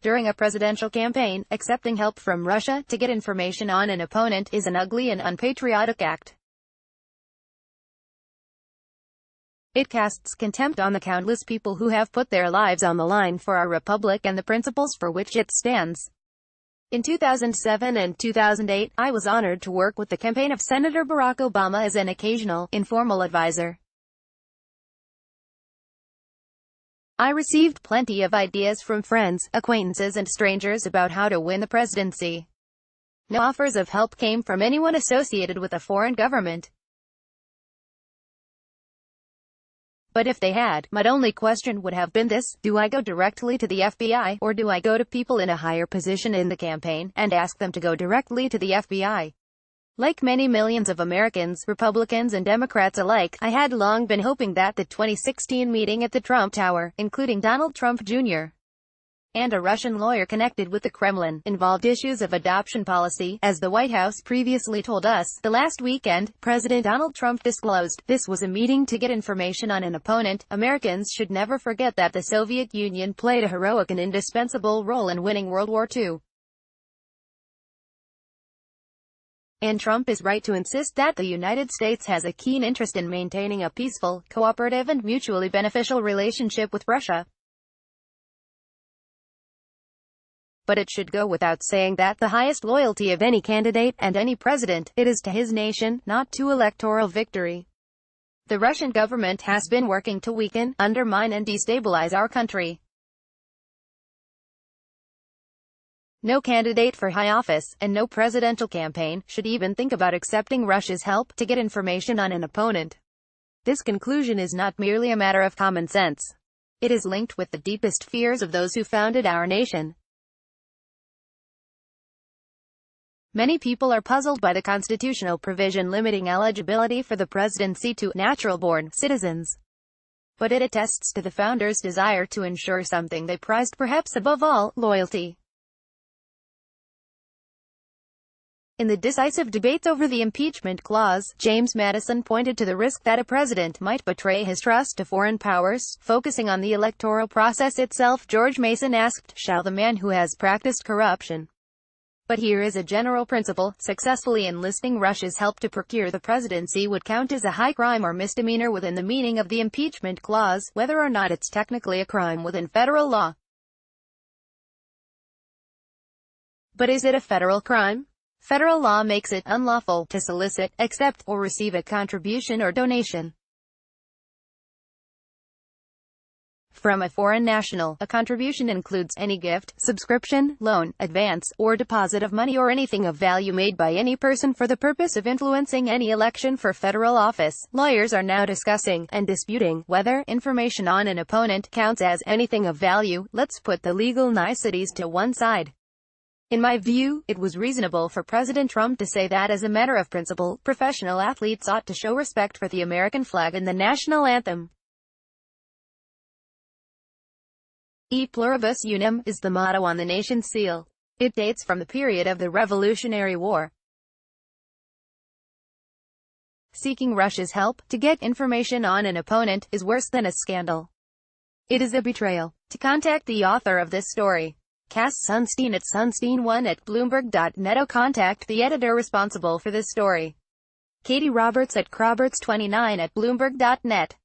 During a presidential campaign, accepting help from Russia to get information on an opponent is an ugly and unpatriotic act. It casts contempt on the countless people who have put their lives on the line for our republic and the principles for which it stands. In 2007 and 2008, I was honored to work with the campaign of Senator Barack Obama as an occasional, informal advisor. I received plenty of ideas from friends, acquaintances and strangers about how to win the presidency. No offers of help came from anyone associated with a foreign government. But if they had, my only question would have been this: do I go directly to the FBI, or do I go to people in a higher position in the campaign, and ask them to go directly to the FBI? Like many millions of Americans, Republicans and Democrats alike, I had long been hoping that the 2016 meeting at the Trump Tower, including Donald Trump Jr. and a Russian lawyer connected with the Kremlin, involved issues of adoption policy. As the White House previously told us, the last weekend, President Donald Trump disclosed, this was a meeting to get information on an opponent. Americans should never forget that the Soviet Union played a heroic and indispensable role in winning World War II. And Trump is right to insist that the United States has a keen interest in maintaining a peaceful, cooperative and mutually beneficial relationship with Russia. But it should go without saying that the highest loyalty of any candidate, and any president, it is to his nation, not to electoral victory. The Russian government has been working to weaken, undermine and destabilize our country. No candidate for high office, and no presidential campaign, should even think about accepting Russia's help to get information on an opponent. This conclusion is not merely a matter of common sense. It is linked with the deepest fears of those who founded our nation. Many people are puzzled by the constitutional provision limiting eligibility for the presidency to natural-born citizens. But it attests to the founders' desire to ensure something they prized perhaps above all: loyalty. In the decisive debates over the impeachment clause, James Madison pointed to the risk that a president might betray his trust to foreign powers. Focusing on the electoral process itself, George Mason asked, shall the man who has practiced corruption? But here is a general principle: successfully enlisting Russia's help to procure the presidency would count as a high crime or misdemeanor within the meaning of the impeachment clause, whether or not it's technically a crime within federal law. But is it a federal crime? Federal law makes it unlawful to solicit, accept, or receive a contribution or donation from a foreign national. A contribution includes any gift, subscription, loan, advance, or deposit of money or anything of value made by any person for the purpose of influencing any election for federal office. Lawyers are now discussing, and disputing, whether information on an opponent counts as anything of value. Let's put the legal niceties to one side. In my view, it was reasonable for President Trump to say that as a matter of principle, professional athletes ought to show respect for the American flag and the national anthem. E pluribus unum is the motto on the nation's seal. It dates from the period of the Revolutionary War. Seeking Russia's help to get information on an opponent is worse than a scandal. It is a betrayal. To contact the author of this story, Cass Sunstein at sunstein1@bloomberg.net, or contact the editor responsible for this story, Katie Roberts at Croberts29@bloomberg.net.